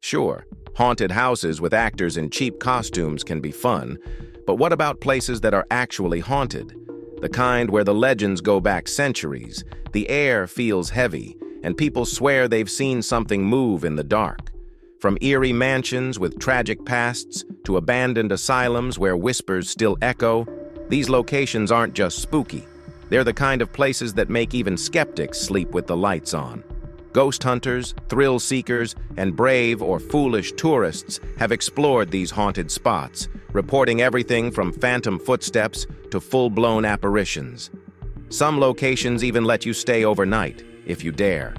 Sure, haunted houses with actors in cheap costumes can be fun, but what about places that are actually haunted? The kind where the legends go back centuries, the air feels heavy, and people swear they've seen something move in the dark. From eerie mansions with tragic pasts to abandoned asylums where whispers still echo, these locations aren't just spooky. They're the kind of places that make even skeptics sleep with the lights on. Ghost hunters, thrill seekers, and brave or foolish tourists have explored these haunted spots, reporting everything from phantom footsteps to full-blown apparitions. Some locations even let you stay overnight, if you dare.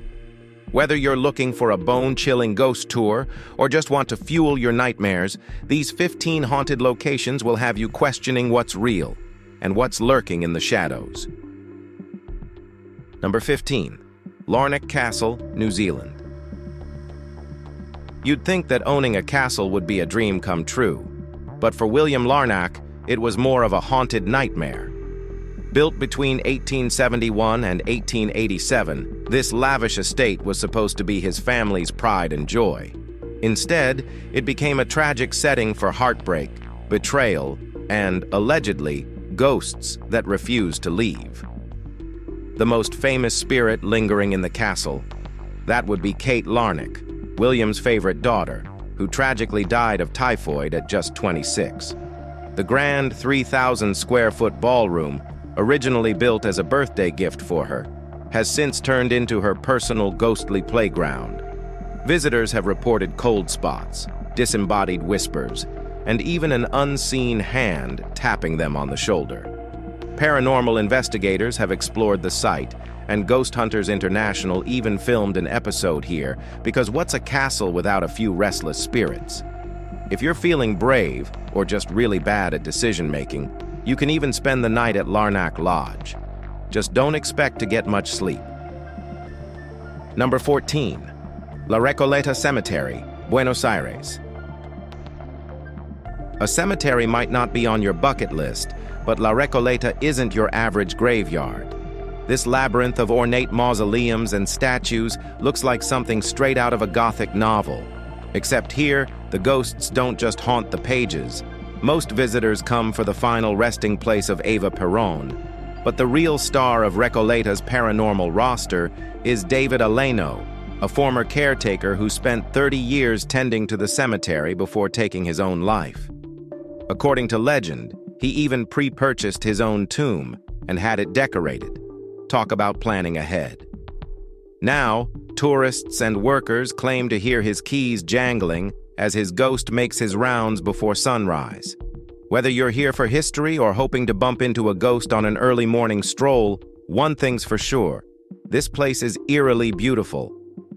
Whether you're looking for a bone-chilling ghost tour or just want to fuel your nightmares, these 15 haunted locations will have you questioning what's real and what's lurking in the shadows. Number 15. Larnach Castle, New Zealand. You'd think that owning a castle would be a dream come true, but for William Larnach, it was more of a haunted nightmare. Built between 1871 and 1887, this lavish estate was supposed to be his family's pride and joy. Instead, it became a tragic setting for heartbreak, betrayal, and, allegedly, ghosts that refused to leave. The most famous spirit lingering in the castle, that would be Kate Larnach, William's favorite daughter, who tragically died of typhoid at just 26. The grand 3,000-square-foot ballroom, originally built as a birthday gift for her, has since turned into her personal ghostly playground. Visitors have reported cold spots, disembodied whispers, and even an unseen hand tapping them on the shoulder. Paranormal investigators have explored the site, and Ghost Hunters International even filmed an episode here, because what's a castle without a few restless spirits? If you're feeling brave, or just really bad at decision-making, you can even spend the night at Larnach Lodge. Just don't expect to get much sleep. Number 14. La Recoleta Cemetery, Buenos Aires. A cemetery might not be on your bucket list, but La Recoleta isn't your average graveyard. This labyrinth of ornate mausoleums and statues looks like something straight out of a Gothic novel. Except here, the ghosts don't just haunt the pages. Most visitors come for the final resting place of Eva Peron. But the real star of Recoleta's paranormal roster is David Aleno, a former caretaker who spent 30 years tending to the cemetery before taking his own life. According to legend, he even pre-purchased his own tomb and had it decorated. Talk about planning ahead. Now, tourists and workers claim to hear his keys jangling as his ghost makes his rounds before sunrise. Whether you're here for history or hoping to bump into a ghost on an early morning stroll, one thing's for sure: this place is eerily beautiful,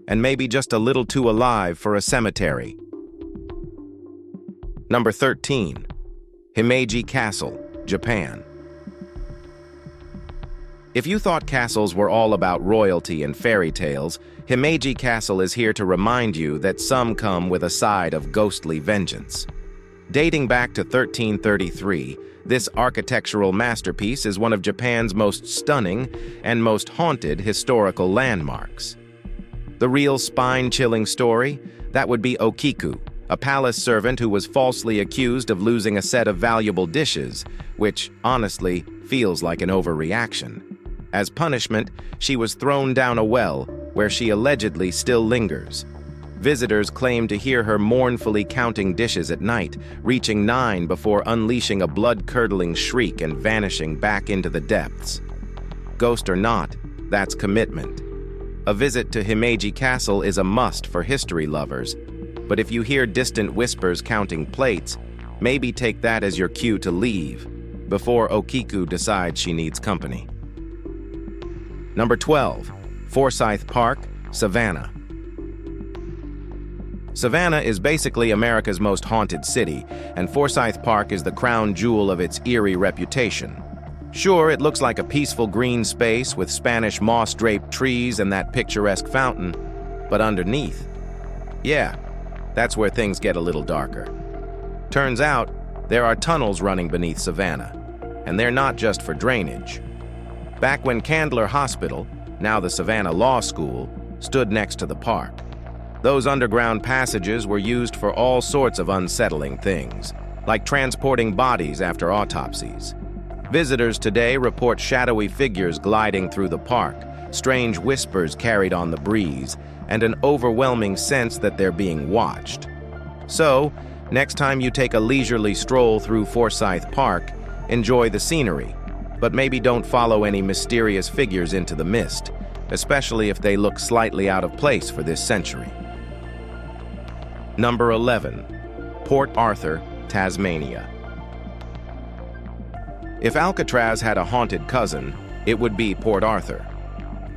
and maybe just a little too alive for a cemetery. Number 13. Himeji Castle, Japan. If you thought castles were all about royalty and fairy tales, Himeji Castle is here to remind you that some come with a side of ghostly vengeance. Dating back to 1333, this architectural masterpiece is one of Japan's most stunning and most haunted historical landmarks. The real spine-chilling story? That would be Okiku, a palace servant who was falsely accused of losing a set of valuable dishes, which, honestly, feels like an overreaction. As punishment, she was thrown down a well, where she allegedly still lingers. Visitors claim to hear her mournfully counting dishes at night, reaching 9 before unleashing a blood-curdling shriek and vanishing back into the depths. Ghost or not, that's commitment. A visit to Himeji Castle is a must for history lovers, but if you hear distant whispers counting plates, maybe take that as your cue to leave, before Okiku decides she needs company. Number 12. Forsyth Park, Savannah. Savannah is basically America's most haunted city, and Forsyth Park is the crown jewel of its eerie reputation. Sure, it looks like a peaceful green space with Spanish moss-draped trees and that picturesque fountain, but underneath, yeah, that's where things get a little darker. Turns out, there are tunnels running beneath Savannah, and they're not just for drainage. Back when Candler Hospital, now the Savannah Law School, stood next to the park, Those underground passages were used for all sorts of unsettling things, like transporting bodies after autopsies. Visitors today report shadowy figures gliding through the park, strange whispers carried on the breeze, and an overwhelming sense that they're being watched. So, next time you take a leisurely stroll through Forsyth Park, enjoy the scenery, but maybe don't follow any mysterious figures into the mist, especially if they look slightly out of place for this century. Number 11. Port Arthur, Tasmania. If Alcatraz had a haunted cousin, it would be Port Arthur.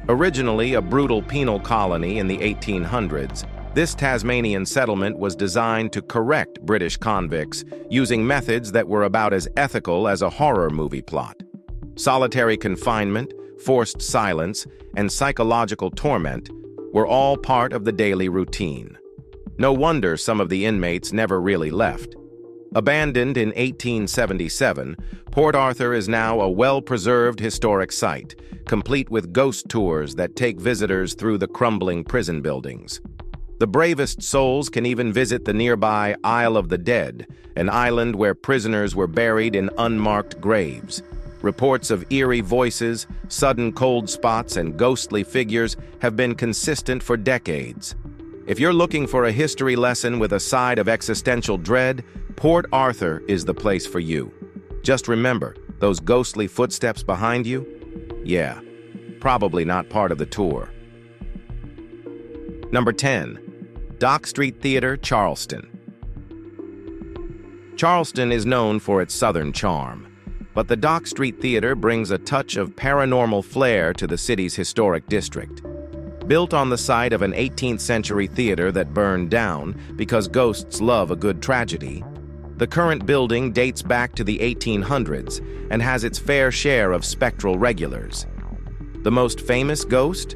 Originally a brutal penal colony in the 1800s, this Tasmanian settlement was designed to correct British convicts using methods that were about as ethical as a horror movie plot. Solitary confinement, forced silence, and psychological torment were all part of the daily routine. No wonder some of the inmates never really left. Abandoned in 1877, Port Arthur is now a well-preserved historic site, complete with ghost tours that take visitors through the crumbling prison buildings. The bravest souls can even visit the nearby Isle of the Dead, an island where prisoners were buried in unmarked graves. Reports of eerie voices, sudden cold spots, and ghostly figures have been consistent for decades. If you're looking for a history lesson with a side of existential dread, Port Arthur is the place for you. Just remember, those ghostly footsteps behind you? Yeah, probably not part of the tour. Number 10. Dock Street Theater, Charleston. Charleston is known for its southern charm, but the Dock Street Theater brings a touch of paranormal flair to the city's historic district. Built on the site of an 18th century theater that burned down because ghosts love a good tragedy, the current building dates back to the 1800s and has its fair share of spectral regulars. The most famous ghost?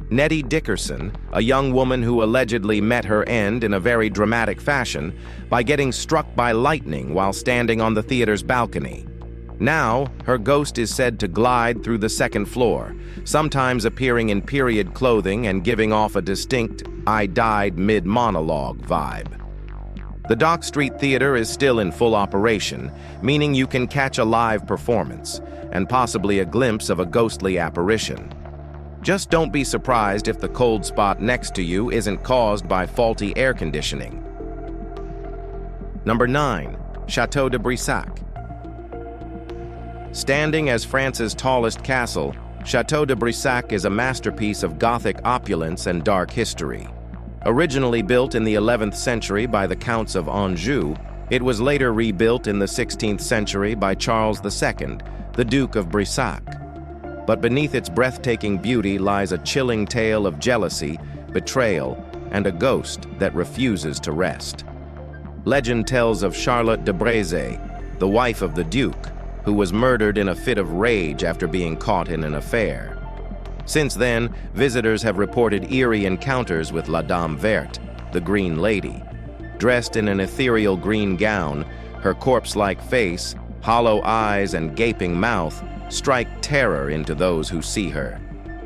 Nettie Dickerson, a young woman who allegedly met her end in a very dramatic fashion by getting struck by lightning while standing on the theater's balcony. Now, her ghost is said to glide through the second floor, sometimes appearing in period clothing and giving off a distinct "I died mid-monologue" vibe. The Dock Street Theater is still in full operation, meaning you can catch a live performance, and possibly a glimpse of a ghostly apparition. Just don't be surprised if the cold spot next to you isn't caused by faulty air conditioning. Number 9. Chateau de Brissac. Standing as France's tallest castle, Chateau de Brissac is a masterpiece of Gothic opulence and dark history. Originally built in the 11th century by the Counts of Anjou, it was later rebuilt in the 16th century by Charles II, the Duke of Brissac. But beneath its breathtaking beauty lies a chilling tale of jealousy, betrayal, and a ghost that refuses to rest. Legend tells of Charlotte de Brissac, the wife of the Duke, who was murdered in a fit of rage after being caught in an affair. Since then, visitors have reported eerie encounters with La Dame Verte, the Green Lady. Dressed in an ethereal green gown, her corpse-like face, hollow eyes, and gaping mouth strike terror into those who see her.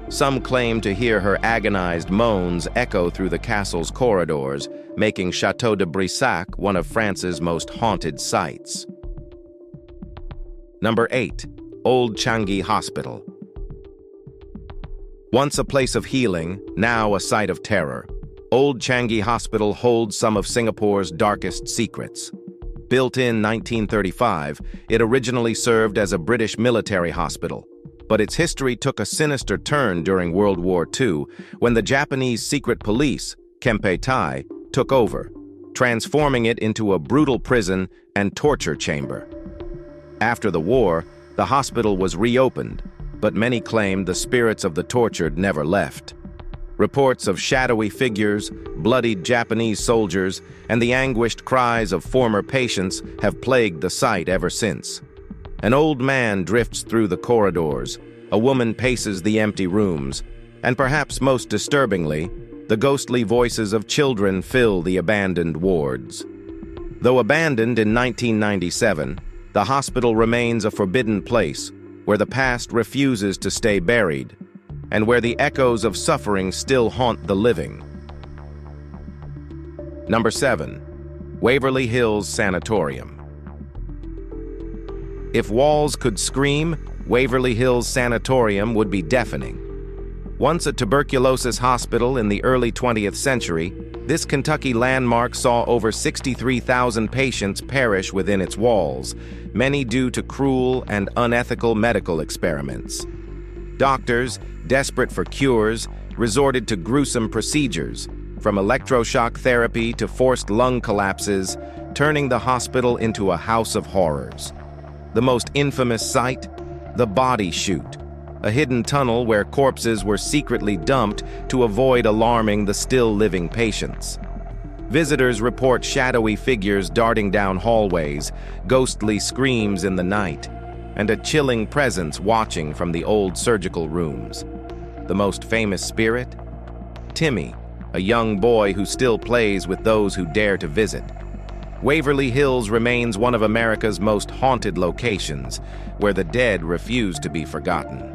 Some claim to hear her agonized moans echo through the castle's corridors, making Chateau de Brissac one of France's most haunted sites. Number 8. Old Changi Hospital. Once a place of healing, now a site of terror, Old Changi Hospital holds some of Singapore's darkest secrets. Built in 1935, it originally served as a British military hospital, but its history took a sinister turn during World War II when the Japanese secret police, Kempe Tai, took over, transforming it into a brutal prison and torture chamber. After the war, the hospital was reopened, but many claimed the spirits of the tortured never left. Reports of shadowy figures, bloodied Japanese soldiers, and the anguished cries of former patients have plagued the site ever since. An old man drifts through the corridors, a woman paces the empty rooms, and perhaps most disturbingly, the ghostly voices of children fill the abandoned wards. Though abandoned in 1997, the hospital remains a forbidden place where the past refuses to stay buried, and where the echoes of suffering still haunt the living. Number 7. Waverly Hills Sanatorium. If walls could scream, Waverly Hills Sanatorium would be deafening. Once a tuberculosis hospital in the early 20th century, this Kentucky landmark saw over 63,000 patients perish within its walls, many due to cruel and unethical medical experiments. Doctors, desperate for cures, resorted to gruesome procedures, from electroshock therapy to forced lung collapses, turning the hospital into a house of horrors. The most infamous sight? The body chute, a hidden tunnel where corpses were secretly dumped to avoid alarming the still-living patients. Visitors report shadowy figures darting down hallways, ghostly screams in the night, and a chilling presence watching from the old surgical rooms. The most famous spirit? Timmy, a young boy who still plays with those who dare to visit. Waverly Hills remains one of America's most haunted locations, where the dead refuse to be forgotten.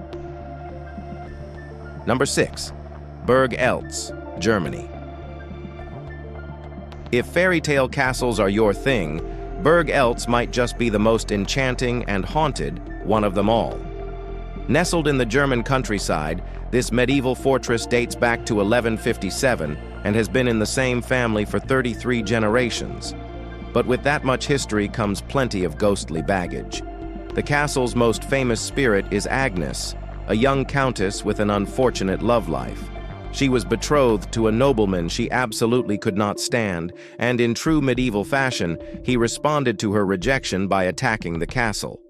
Number 6. Burg Eltz, Germany. If fairy tale castles are your thing, Burg Eltz might just be the most enchanting and haunted one of them all. Nestled in the German countryside, this medieval fortress dates back to 1157 and has been in the same family for 33 generations. But with that much history comes plenty of ghostly baggage. The castle's most famous spirit is Agnes, a young countess with an unfortunate love life. She was betrothed to a nobleman she absolutely could not stand, and in true medieval fashion, he responded to her rejection by attacking the castle.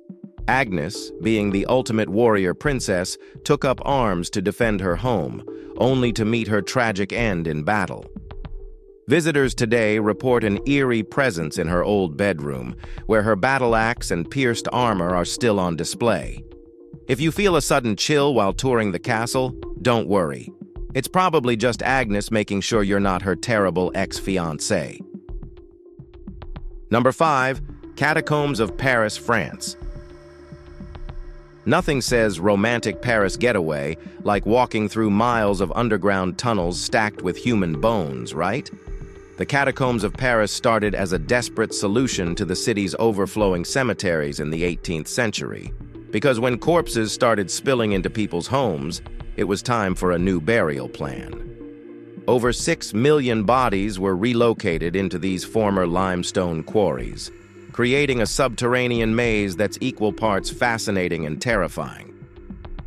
Agnes, being the ultimate warrior princess, took up arms to defend her home, only to meet her tragic end in battle. Visitors today report an eerie presence in her old bedroom, where her battle axe and pierced armor are still on display. If you feel a sudden chill while touring the castle, don't worry. It's probably just Agnes making sure you're not her terrible ex-fiancé. Number 5. Catacombs of Paris, France. Nothing says romantic Paris getaway like walking through miles of underground tunnels stacked with human bones, right? The Catacombs of Paris started as a desperate solution to the city's overflowing cemeteries in the 18th century, because when corpses started spilling into people's homes, it was time for a new burial plan. Over 6 million bodies were relocated into these former limestone quarries, creating a subterranean maze that's equal parts fascinating and terrifying.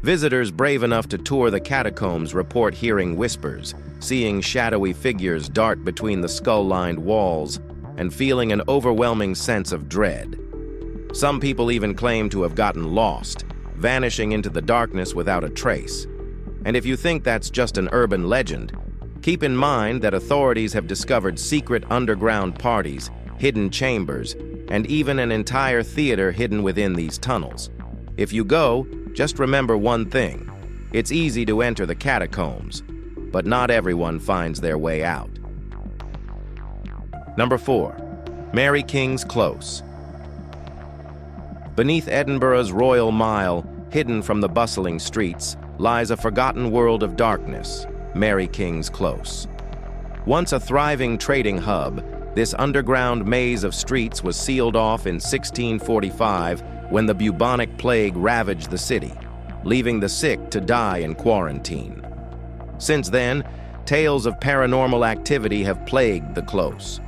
Visitors brave enough to tour the catacombs report hearing whispers, seeing shadowy figures dart between the skull-lined walls, and feeling an overwhelming sense of dread. Some people even claim to have gotten lost, vanishing into the darkness without a trace. And if you think that's just an urban legend, keep in mind that authorities have discovered secret underground parties, hidden chambers, and even an entire theater hidden within these tunnels. If you go, just remember one thing: it's easy to enter the catacombs, but not everyone finds their way out. Number 4. Mary King's Close. Beneath Edinburgh's Royal Mile, hidden from the bustling streets, lies a forgotten world of darkness, Mary King's Close. Once a thriving trading hub, this underground maze of streets was sealed off in 1645 when the bubonic plague ravaged the city, leaving the sick to die in quarantine. Since then, tales of paranormal activity have plagued the Close.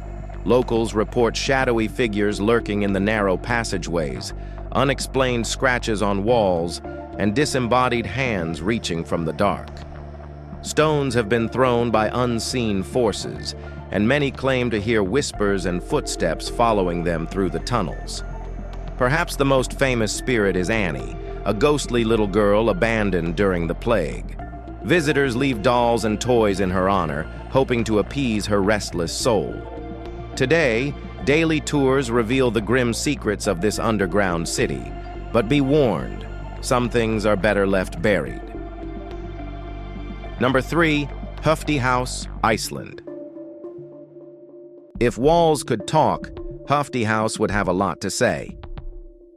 Locals report shadowy figures lurking in the narrow passageways, unexplained scratches on walls, and disembodied hands reaching from the dark. Stones have been thrown by unseen forces, and many claim to hear whispers and footsteps following them through the tunnels. Perhaps the most famous spirit is Annie, a ghostly little girl abandoned during the plague. Visitors leave dolls and toys in her honor, hoping to appease her restless soul. Today, daily tours reveal the grim secrets of this underground city, but be warned, some things are better left buried. Number 3. Hofdi House, Iceland. If walls could talk, Hofdi House would have a lot to say.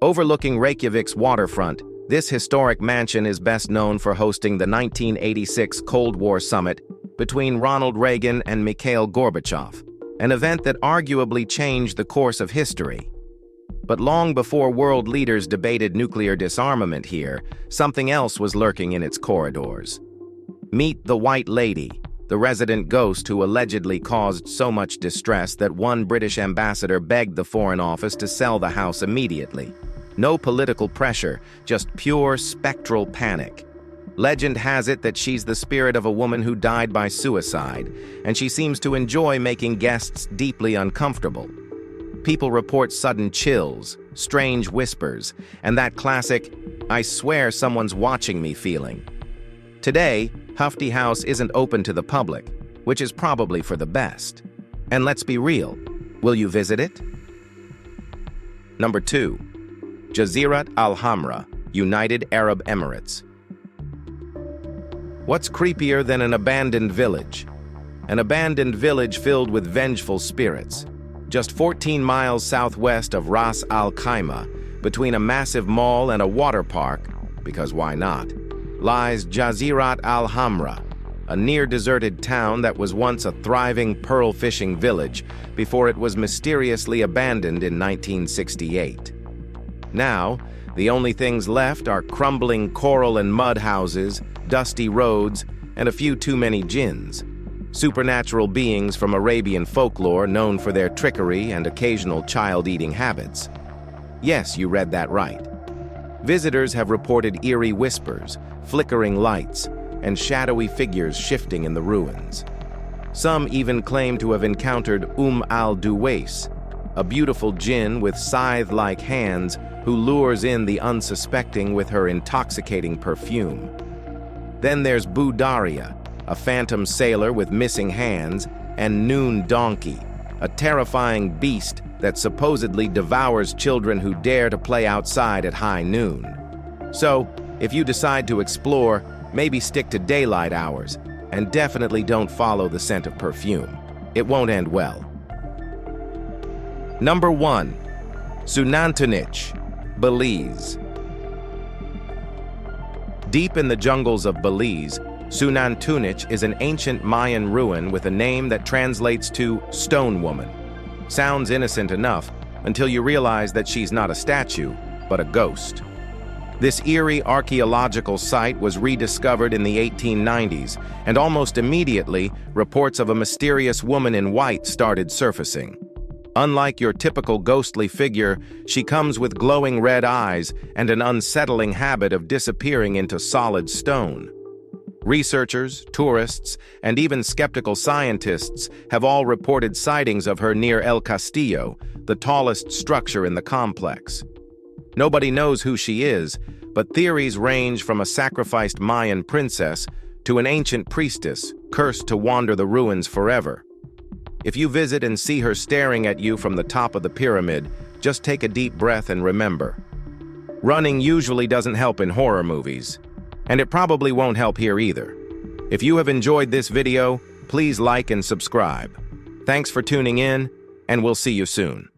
Overlooking Reykjavik's waterfront, this historic mansion is best known for hosting the 1986 Cold War summit between Ronald Reagan and Mikhail Gorbachev. an event that arguably changed the course of history. But long before world leaders debated nuclear disarmament here, something else was lurking in its corridors. Meet the White Lady, the resident ghost who allegedly caused so much distress that one British ambassador begged the Foreign Office to sell the house immediately. No political pressure, just pure spectral panic. Legend has it that she's the spirit of a woman who died by suicide, and she seems to enjoy making guests deeply uncomfortable. People report sudden chills, strange whispers, and that classic, "I swear someone's watching me" feeling. Today, Hofdi House isn't open to the public, which is probably for the best. And let's be real, will you visit it? Number 2. Jazirat Al Hamra, United Arab Emirates. What's creepier than an abandoned village? An abandoned village filled with vengeful spirits. Just 14 miles southwest of Ras Al Khaimah, between a massive mall and a water park, because why not, lies Jazirat Al Hamra, a near-deserted town that was once a thriving pearl fishing village before it was mysteriously abandoned in 1968. Now, the only things left are crumbling coral and mud houses, dusty roads, and a few too many jinns, supernatural beings from Arabian folklore known for their trickery and occasional child-eating habits. Yes, you read that right. Visitors have reported eerie whispers, flickering lights, and shadowy figures shifting in the ruins. Some even claim to have encountered al-Duwais, a beautiful jinn with scythe-like hands who lures in the unsuspecting with her intoxicating perfume. Then there's Daria, a phantom sailor with missing hands, and Noon Donkey, a terrifying beast that supposedly devours children who dare to play outside at high noon. So, if you decide to explore, maybe stick to daylight hours, and definitely don't follow the scent of perfume. It won't end well. Number 1. Xunantunich, Belize. Deep in the jungles of Belize, Xunantunich is an ancient Mayan ruin with a name that translates to Stone Woman. Sounds innocent enough until you realize that she's not a statue, but a ghost. This eerie archaeological site was rediscovered in the 1890s, and almost immediately, reports of a mysterious woman in white started surfacing. Unlike your typical ghostly figure, she comes with glowing red eyes and an unsettling habit of disappearing into solid stone. Researchers, tourists, and even skeptical scientists have all reported sightings of her near El Castillo, the tallest structure in the complex. Nobody knows who she is, but theories range from a sacrificed Mayan princess to an ancient priestess cursed to wander the ruins forever. If you visit and see her staring at you from the top of the pyramid, just take a deep breath and remember. Running usually doesn't help in horror movies, and it probably won't help here either. If you have enjoyed this video, please like and subscribe. Thanks for tuning in, and we'll see you soon.